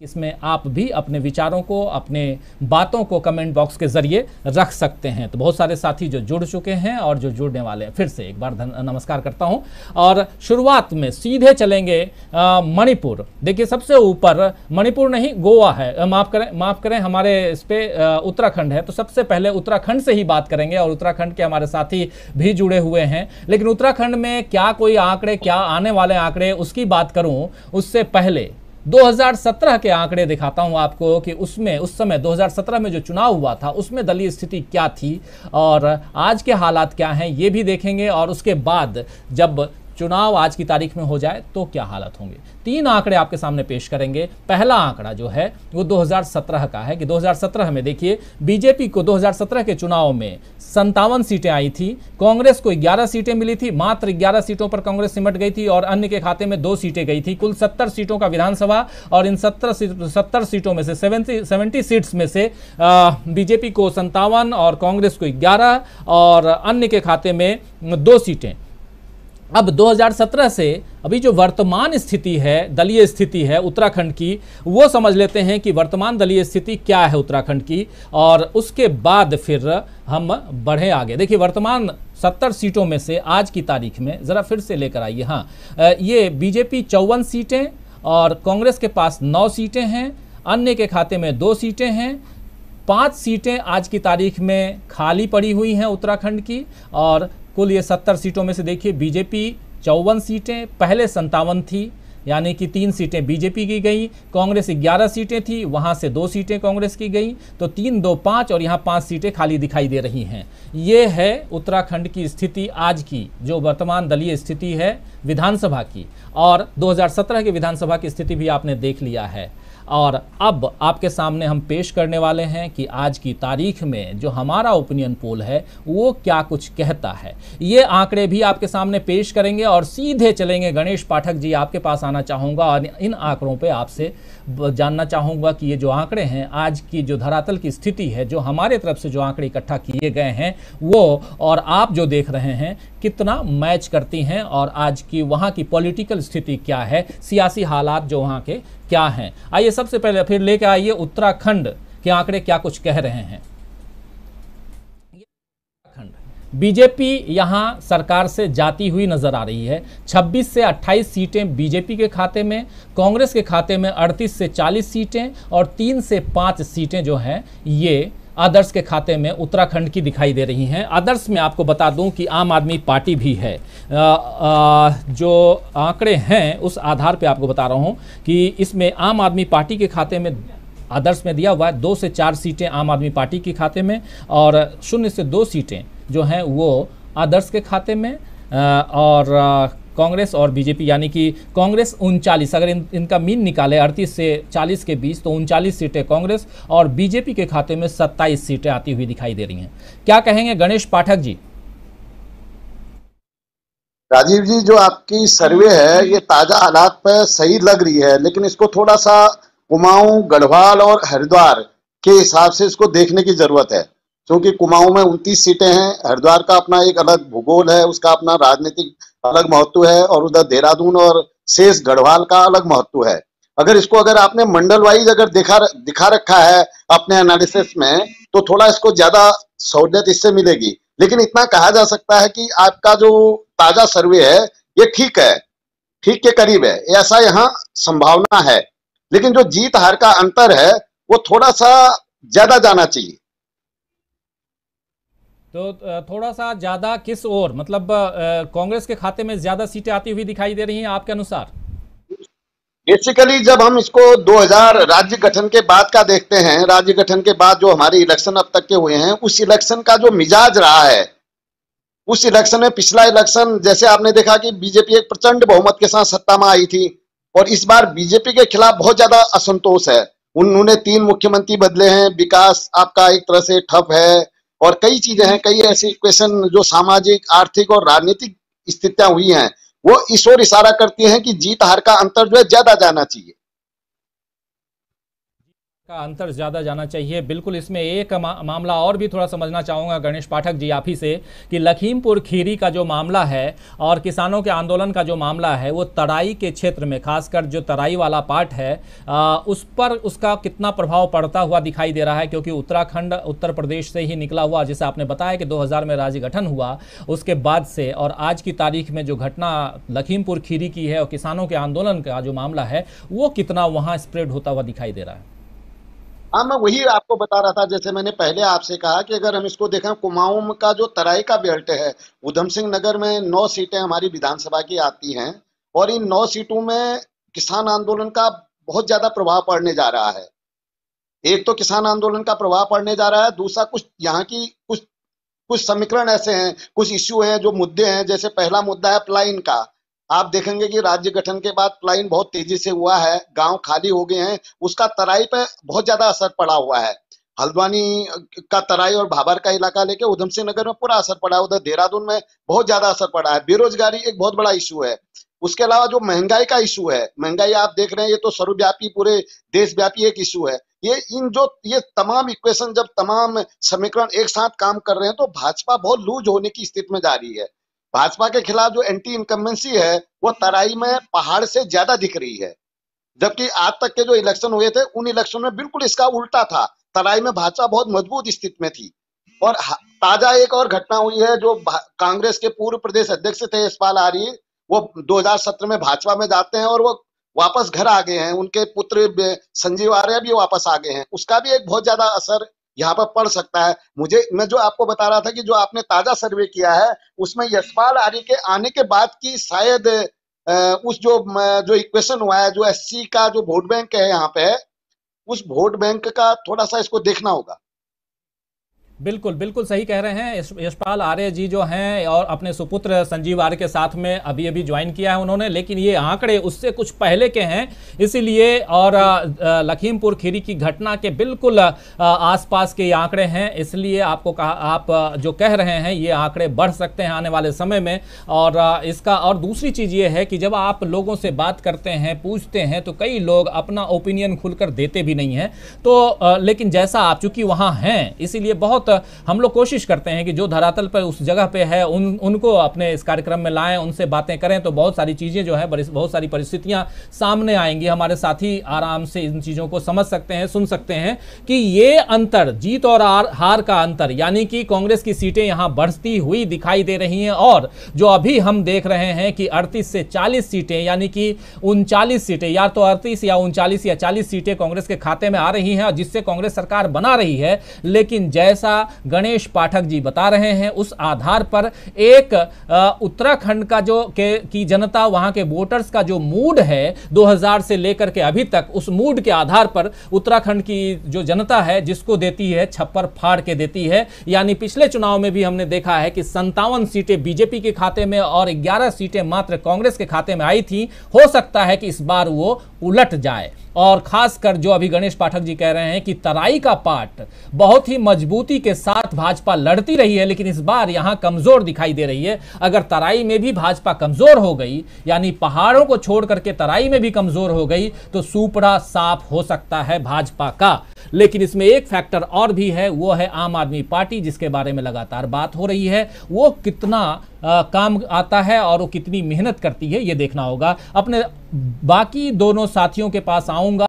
इसमें आप भी अपने विचारों को, अपने बातों को कमेंट बॉक्स के जरिए रख सकते हैं। तो बहुत सारे साथी जो जुड़ चुके हैं और जो जुड़ने वाले हैं, फिर से एक बार नमस्कार करता हूं। और शुरुआत में सीधे चलेंगे मणिपुर। देखिए सबसे ऊपर मणिपुर नहीं, गोवा है, माफ करें हमारे इस पे उत्तराखंड है। तो सबसे पहले उत्तराखंड से ही बात करेंगे और उत्तराखंड के हमारे साथी भी जुड़े हुए हैं। लेकिन उत्तराखंड में क्या कोई आंकड़े, क्या आने वाले आंकड़े, उसकी बात करूं उससे पहले 2017 के आंकड़े दिखाता हूं आपको कि उसमें उस समय 2017 में जो चुनाव हुआ था उसमें दलीय स्थिति क्या थी और आज के हालात क्या हैं ये भी देखेंगे। और उसके बाद जब चुनाव आज की तारीख में हो जाए तो क्या हालात होंगे। 3 आंकड़े आपके सामने पेश करेंगे। पहला आंकड़ा जो है वो 2017 का है कि 2017 में देखिए बीजेपी को 2017 के चुनाव में 57 सीटें आई थी, कांग्रेस को 11 सीटें मिली थी, मात्र 11 सीटों पर कांग्रेस सिमट गई थी और अन्य के खाते में 2 सीटें गई थी। कुल 70 सीटों का विधानसभा और इन 70 सीटों में से 70 सीट्स में से बीजेपी को 57 और कांग्रेस को 11 और अन्य के खाते में 2 सीटें। अब 2017 से अभी जो वर्तमान स्थिति है, दलीय स्थिति है उत्तराखंड की, वो समझ लेते हैं कि वर्तमान दलीय स्थिति क्या है उत्तराखंड की और उसके बाद फिर हम बढ़े आगे। देखिए वर्तमान 70 सीटों में से आज की तारीख में ज़रा फिर से लेकर आइए। हाँ, ये बीजेपी 54 सीटें और कांग्रेस के पास 9 सीटें हैं, अन्य के खाते में 2 सीटें हैं। 5 सीटें आज की तारीख में खाली पड़ी हुई हैं उत्तराखंड की और कुल ये 70 सीटों में से देखिए बीजेपी 54 सीटें, पहले 57 थी यानी कि 3 सीटें बीजेपी की गई, कांग्रेस 11 सीटें थी, वहाँ से 2 सीटें कांग्रेस की गई, तो 3, 2, 5 और यहाँ 5 सीटें खाली दिखाई दे रही हैं। ये है उत्तराखंड की स्थिति आज की, जो वर्तमान दलीय स्थिति है विधानसभा की। और 2017 के विधानसभा की स्थिति भी आपने देख लिया है। और अब आपके सामने हम पेश करने वाले हैं कि आज की तारीख में जो हमारा ओपिनियन पोल है वो क्या कुछ कहता है। ये आंकड़े भी आपके सामने पेश करेंगे और सीधे चलेंगे गणेश पाठक जी, आपके पास आना चाहूँगा और इन आंकड़ों पे आपसे जानना चाहूँगा कि ये जो आंकड़े हैं, आज की जो धरातल की स्थिति है, जो हमारे तरफ से जो आंकड़े इकट्ठा किए गए हैं वो और आप जो देख रहे हैं कितना मैच करती हैं और आज की वहाँ की पॉलिटिकल स्थिति क्या है, सियासी हालात जो वहाँ के क्या हैं। आइए सबसे पहले फिर लेके आइए उत्तराखंड के आंकड़े क्या कुछ कह रहे हैं। बीजेपी यहां सरकार से जाती हुई नजर आ रही है। 26 से 28 सीटें बीजेपी के खाते में, कांग्रेस के खाते में 38 से 40 सीटें और 3 से 5 सीटें जो हैं ये आदर्श के खाते में उत्तराखंड की दिखाई दे रही हैं। आदर्श में आपको बता दूं कि आम आदमी पार्टी भी है। जो आंकड़े हैं उस आधार पे आपको बता रहा हूं कि इसमें आम आदमी पार्टी के खाते में आदर्श में दिया हुआ है 2 से 4 सीटें आम आदमी पार्टी के खाते में और 0 से 2 सीटें जो हैं वो आदर्श के खाते में और कांग्रेस और बीजेपी, यानी कि कांग्रेस 39, अगर इनका मीन निकाले 38 से 40 के बीच तो 39 सीटें कांग्रेस और बीजेपी के खाते में 27 सीटें आती हुई दिखाई दे रही हैं। क्या कहेंगे गणेश पाठक जी? राजीव जी, जो आपकी सर्वे है ये ताजा हालात पर सही लग रही है, लेकिन इसको थोड़ा सा कुमाऊं, गढ़वाल और हरिद्वार के हिसाब से इसको देखने की जरूरत है, क्योंकि कुमाऊं में 29 सीटें हैं, हरिद्वार का अपना एक अलग भूगोल है, उसका अपना राजनीतिक अलग महत्व है और उधर देहरादून और शेष गढ़वाल का अलग महत्व है। अगर आपने मंडल वाइज अगर दिखा रखा है अपने एनालिसिस में तो थोड़ा इसको ज्यादा सहूलियत इससे मिलेगी। लेकिन इतना कहा जा सकता है कि आपका जो ताजा सर्वे है ये ठीक है, ठीक के करीब है, ऐसा यहाँ संभावना है। लेकिन जो जीत हार का अंतर है वो थोड़ा सा ज्यादा जाना चाहिए। तो थोड़ा सा ज्यादा किस ओर, मतलब कांग्रेस के खाते में ज्यादा सीटें आती हुई दिखाई दे रही हैं आपके अनुसार? बेसिकली जब हम इसको 2000 राज्य गठन के बाद का देखते हैं, राज्य गठन के बाद जो हमारे इलेक्शन अब तक के हुए हैं, उस इलेक्शन का जो मिजाज रहा है, उस इलेक्शन में पिछला इलेक्शन जैसे आपने देखा कि बीजेपी एक प्रचंड बहुमत के साथ सत्ता में आई थी और इस बार बीजेपी के खिलाफ बहुत ज्यादा असंतोष है। उन्होंने 3 मुख्यमंत्री बदले हैं, विकास आपका एक तरह से ठप है और कई चीजें हैं, कई ऐसी क्वेश्चन जो सामाजिक, आर्थिक और राजनीतिक स्थितियां हुई हैं वो इस ओर इशारा करती हैं कि जीत हार का अंतर जो है ज्यादा जाना चाहिए। का अंतर ज़्यादा जाना चाहिए। बिल्कुल, इसमें एक मामला और भी थोड़ा समझना चाहूँगा गणेश पाठक जी आप ही से कि लखीमपुर खीरी का जो मामला है और किसानों के आंदोलन का जो मामला है वो तराई के क्षेत्र में, खासकर जो तराई वाला पार्ट है उस पर उसका कितना प्रभाव पड़ता हुआ दिखाई दे रहा है, क्योंकि उत्तराखंड उत्तर प्रदेश से ही निकला हुआ, जैसे आपने बताया कि 2000 में राज्य गठन हुआ उसके बाद से और आज की तारीख में जो घटना लखीमपुर खीरी की है और किसानों के आंदोलन का जो मामला है वो कितना वहाँ स्प्रेड होता हुआ दिखाई दे रहा है। हाँ, मैं वही आपको बता रहा था, जैसे मैंने पहले आपसे कहा कि अगर हम इसको देखें, कुमाऊं का जो तराई का बेल्ट है, उधम सिंह नगर में 9 सीटें हमारी विधानसभा की आती हैं और इन 9 सीटों में किसान आंदोलन का बहुत ज्यादा प्रभाव पड़ने जा रहा है। एक तो किसान आंदोलन का प्रभाव पड़ने जा रहा है, दूसरा कुछ यहाँ की कुछ कुछ समीकरण ऐसे हैं, कुछ इश्यू हैं जो मुद्दे हैं। जैसे पहला मुद्दा है पलायन का। आप देखेंगे कि राज्य गठन के बाद पलायन बहुत तेजी से हुआ है, गांव खाली हो गए हैं, उसका तराई पे बहुत ज्यादा असर पड़ा हुआ है। हल्द्वानी का तराई और भाबर का इलाका लेके उधम सिंह नगर में पूरा असर पड़ा है, उधर देहरादून में बहुत ज्यादा असर पड़ा है। बेरोजगारी एक बहुत बड़ा इशू है। उसके अलावा जो महंगाई का इशू है, महंगाई आप देख रहे हैं, ये तो सर्वव्यापी पूरे देशव्यापी एक इशू है। ये तमाम इक्वेशन, जब तमाम समीकरण एक साथ काम कर रहे हैं तो भाजपा बहुत लूज होने की स्थिति में जा रही है। भाजपा के खिलाफ जो एंटी इनकम्बेंसी है वो तराई में पहाड़ से ज्यादा दिख रही है, जबकि आज तक के जो इलेक्शन हुए थे उन इलेक्शन में बिल्कुल इसका उल्टा था। तराई में भाजपा बहुत मजबूत स्थिति में थी। और ताजा एक और घटना हुई है, जो कांग्रेस के पूर्व प्रदेश अध्यक्ष थे यशपाल आर्य, वो 2017 में भाजपा में जाते हैं और वो वापस घर आ गए हैं। उनके पुत्र संजीव आर्य भी वापस आ गए हैं। उसका भी एक बहुत ज्यादा असर यहाँ पर पड़ सकता है। मैं जो आपको बता रहा था कि जो आपने ताजा सर्वे किया है उसमें यशपाल आर्य के आने के बाद की शायद उस जो इक्वेशन हुआ है, जो एससी का जो वोट बैंक है यहाँ पे, उस वोट बैंक का थोड़ा सा इसको देखना होगा। बिल्कुल बिल्कुल सही कह रहे हैं। यशपाल आर्य जी जो हैं और अपने सुपुत्र संजीव आर्य के साथ में अभी अभी ज्वाइन किया है उन्होंने, लेकिन ये आंकड़े उससे कुछ पहले के हैं, इसीलिए और लखीमपुर खीरी की घटना के बिल्कुल आसपास के ये आंकड़े हैं, इसलिए आपको कहा, आप जो कह रहे हैं ये आंकड़े बढ़ सकते हैं आने वाले समय में। और इसका और दूसरी चीज़ ये है कि जब आप लोगों से बात करते हैं, पूछते हैं, तो कई लोग अपना ओपिनियन खुलकर देते भी नहीं हैं। तो लेकिन जैसा आप चूंकि वहाँ हैं, इसीलिए बहुत हम लोग कोशिश करते हैं कि जो धरातल पर उस जगह पे है उनको अपने इस कार्यक्रम में लाएं, उनसे बातें करें, तो बहुत सारी चीज़ें जो है, बहुत सारी परिस्थितियां सामने आएंगी। हमारे साथी आराम से इन चीज़ों को समझ सकते हैं, सुन सकते हैं कि ये अंतर, जीत और हार का अंतर, यानी कि कांग्रेस की सीटें यहां बढ़ती हुई दिखाई दे रही हैं और जो अभी हम देख रहे हैं कि 38 से 40 सीटें, यानी कि 39 सीटें, या तो 38 या 39 या 40 सीटें कांग्रेस के खाते में आ रही हैं, जिससे कांग्रेस सरकार बना रही है। लेकिन जैसा गणेश पाठक जी बता रहे हैं, उस आधार पर एक उत्तराखंड का की जनता, वहां के वोटर्स का जो मूड है 2000 से लेकर के अभी तक, उस मूड के आधार पर उत्तराखंड की जो जनता है जिसको देती है छप्पर फाड़ के देती है। यानी पिछले चुनाव में भी हमने देखा है कि 57 सीटें बीजेपी के खाते में और 11 सीटें मात्र कांग्रेस के खाते में आई थी। हो सकता है कि इस बार वो उलट जाए। और खासकर जो अभी गणेश पाठक जी कह रहे हैं कि तराई का पार्ट बहुत ही मजबूती के साथ भाजपा लड़ती रही है, लेकिन इस बार यहां कमजोर दिखाई दे रही है। अगर तराई में भी भाजपा कमजोर हो गई, यानी पहाड़ों को छोड़ करके तराई में भी कमजोर हो गई, तो सुपड़ा साफ हो सकता है भाजपा का। लेकिन इसमें एक फैक्टर और भी है, वो है आम आदमी पार्टी, जिसके बारे में लगातार बात हो रही है। वो कितना काम आता है और वो कितनी मेहनत करती है, ये देखना होगा। अपने बाकी दोनों साथियों के पास आऊंगा।